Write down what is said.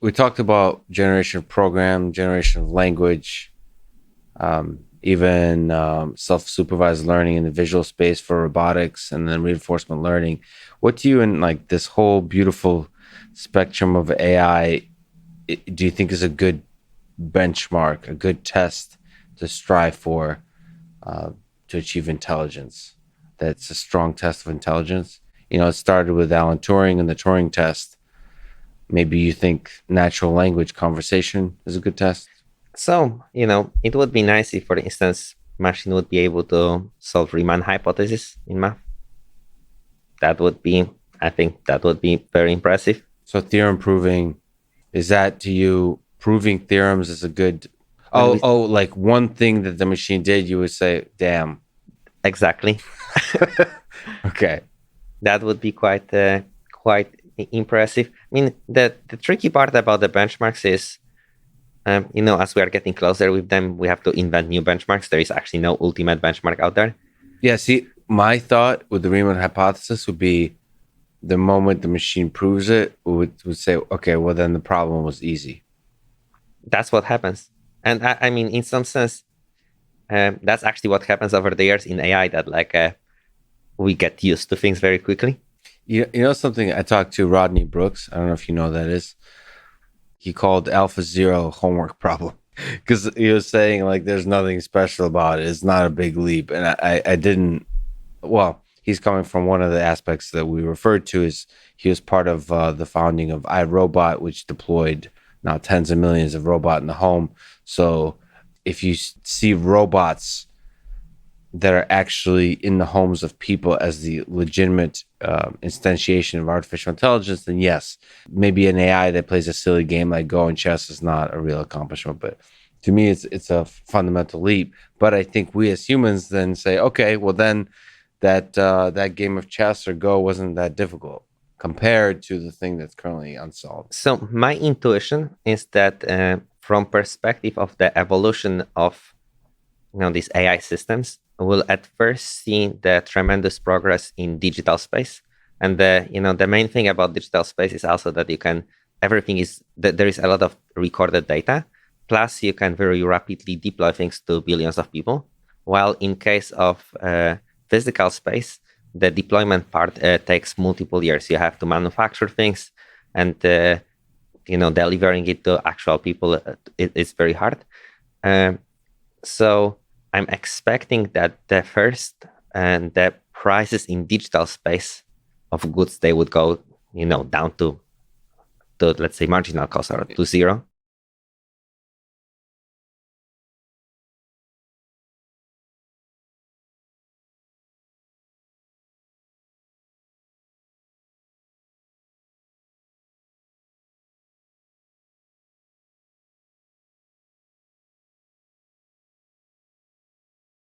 we talked about generation of program, generation of language, even self-supervised learning in the visual space for robotics, and then reinforcement learning. What do you, in like this whole beautiful spectrum of AI, do you think is a good benchmark, a good test to strive for uh, to achieve intelligence? That's a strong test of intelligence. It started with Alan Turing and the Turing test. Maybe you think natural language conversation is a good test. So, it would be nice if, for instance, machine would be able to solve Riemann hypothesis in math. That would be, I think, that would be very impressive. So theorem proving, is that to you proving theorems is a good? When Oh, we oh, like one thing that the machine did, you would say, "Damn." exactly, Okay. that would be quite impressive. I mean, the tricky part about the benchmarks is, as we are getting closer with them, we have to invent new benchmarks. There is actually no ultimate benchmark out there. Yeah. See, my thought with the Riemann hypothesis would be the moment the machine proves it, would say, okay, well then the problem was easy. That's what happens. And I mean, in some sense, that's actually what happens over the years in AI. That we get used to things very quickly. You know something? I talked to Rodney Brooks. I don't know if you know who that is. He called Alpha Zero homework problem because he was saying like there's nothing special about it. It's not a big leap, and I didn't. Well, he's coming from one of the aspects that we referred to is he was part of the founding of iRobot, which deployed now tens of millions of robot in the home. So if you see robots that are actually in the homes of people as the legitimate instantiation of artificial intelligence, then yes, maybe an AI that plays a silly game like Go and chess is not a real accomplishment. But to me, it's a fundamental leap. But I think we as humans then say, okay, well then that game of chess or Go wasn't that difficult compared to the thing that's currently unsolved. So my intuition is that from perspective of the evolution of these AI systems, we'll at first see the tremendous progress in digital space. And the main thing about digital space is also that everything is that there is a lot of recorded data. Plus, you can very rapidly deploy things to billions of people. While in case of physical space, the deployment part takes multiple years. You have to manufacture things, and delivering it to actual people, it's very hard. Um, so I'm expecting that the first and the prices in digital space of goods, they would go, down to let's say marginal cost or to zero.